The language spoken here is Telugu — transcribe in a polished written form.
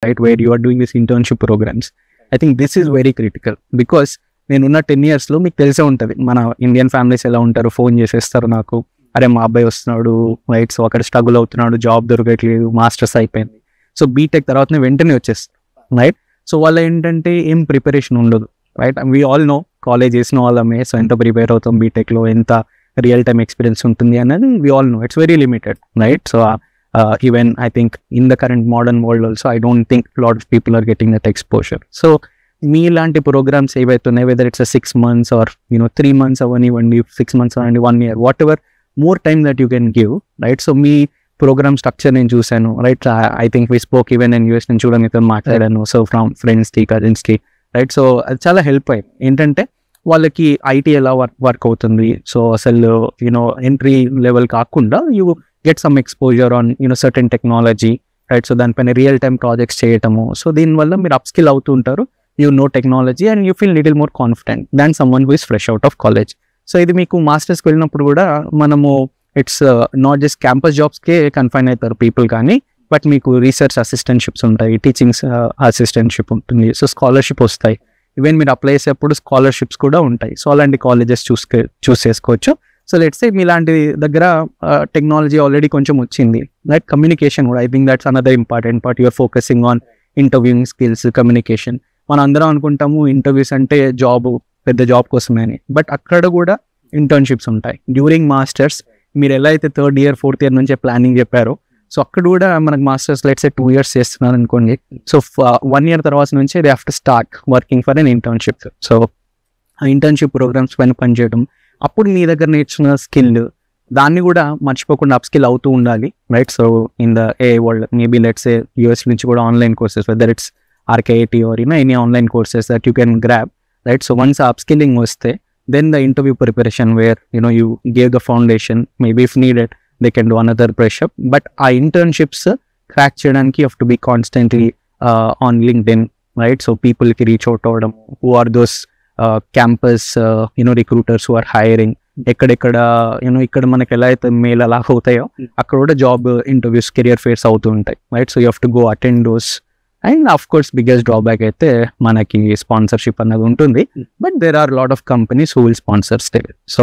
right, where you are doing this internship programs. I think this is very critical because నేనున్న 10 yearsలో మీకు తెలిసే ఉంటుంది మన ఇండియన్ ఫ్యామిలీస్ ఎలా ఉంటారు, ఫోన్ చేసేస్తారు నాకు, అరే మా అబ్బాయి వస్తున్నాడు, రైట్, సో అక్కడ స్ట్రగుల్ అవుతున్నాడు, జాబ్ దొరకట్లేదు, మాస్టర్స్ అయిపోయింది, సో బీటెక్ తర్వాత వెంటనే వచ్చేస్తారు, రైట్. సో వాళ్ళు ఏంటంటే ఏం ప్రిపరేషన్ ఉండదు, right. We all know college చేసిన వాళ్ళమే, సో ఎంత ప్రిపేర్ అవుతాం బీటెక్లో, ఎంత రియల్ టైమ్ ఎక్స్పీరియన్స్ ఉంటుంది అనేది we all know, it's very limited, right. So even I think in the current modern world also I don't think lot of people are getting that exposure. So మీలాంటి ప్రోగ్రామ్స్ ఏవైతే ఉన్నాయి, whether it's 6 months or 3 months అవనివ్వండి, 6 months అవ్వండి, 1 year, whatever more time that you can give, right. So మీ ప్రోగ్రామ్ స్ట్రక్చర్ నేను చూశాను, right. I think we spoke even in US నుంచి కూడా మీతో మాట్లాడాను, సో ఫ్రమ్ ఫ్రెండ్స్కి, కజిన్స్కి, రైట్. సో అది చాలా హెల్ప్ అయింది. ఏంటంటే వాళ్ళకి ఐటీ ఎలా వర్క్ అవుతుంది, సో అసలు ఎంట్రీ లెవెల్ కాకుండా you get some exposure on certain technology, right. So దానిపైన రియల్ టైమ్ ప్రాజెక్ట్స్ చేయటము, సో దీనివల్ల మీరు అప్ స్కిల్ అవుతూ ఉంటారు, you know technology and you feel little more confident than someone who is fresh out of college. So ఇది మీకు మాస్టర్స్కి వెళ్ళినప్పుడు కూడా మనము ఇట్స్ నాట్ జస్ట్ క్యాంపస్ జాబ్స్కే కన్ఫైన్ అవుతారు పీపుల్, కానీ బట్ మీకు రీసెర్చ్ అసిస్టెంట్షిప్స్ ఉంటాయి, టీచింగ్ అసిస్టెంట్షిప్ ఉంటుంది, సో స్కాలర్షిప్ వస్తాయి, ఈవెన్ మీరు అప్లై చేసేప్పుడు స్కాలర్షిప్స్ కూడా ఉంటాయి. సో అలాంటి కాలేజెస్ చూస్ చేసుకోవచ్చు. సో లెట్స్ సే మీలాంటి దగ్గర టెక్నాలజీ ఆల్రెడీ కొంచెం వచ్చింది, రైట్. కమ్యూనికేషన్ కూడా I think that's another important part. You're focusing on interviewing skills, communication. మనం అందరం అనుకుంటాము ఇంటర్వ్యూస్ అంటే పెద్ద జాబ్ కోసమే అని, బట్ అక్కడ కూడా ఇంటర్న్షిప్స్ ఉంటాయి డ్యూరింగ్ మాస్టర్స్. మీరు ఎలా అయితే 3rd year 4th year నుంచే ప్లానింగ్ చెప్పారో, సో అక్కడ కూడా మనకు మాస్టర్స్ లెట్స్ సే 2 years చేస్తున్నారు అనుకోండి, సో 1 year తర్వాత నుంచే they have to start working for an internship. So ఆ ఇంటర్న్షిప్ ప్రోగ్రామ్స్ పైన పనిచేయడం, అప్పుడు మీ దగ్గర నేర్చుకున్న స్కిల్ దాన్ని కూడా మర్చిపోకుండా అప్ స్కిల్ అవుతూ ఉండాలి, right. So in the world maybe let's say US నుంచి కూడా online courses, whether it's RKIT or any online courses that you can grab, right. So once upskilling vaste, then the interview preparation where you gave the foundation, maybe if needed they can do another brush up, but our internships crack cheyadaniki you have to be constantly on LinkedIn, right. So people ki reach out avadam, who are those campus recruiters who are hiring, ఎక్కడెక్కడ ఇక్కడ మనకి ఎలా అయితే మెయిల్ అలా అవుతాయో అక్కడ కూడా జాబ్ ఇంటర్వ్యూస్, కెరియర్ ఫేర్స్ అవుతూ ఉంటాయి, right. So you have to go attend those. And of course biggest drawback అయితే మనకి స్పాన్సర్షిప్ అన్నది ఉంటుంది, but there are lot of companies who will sponsor still. So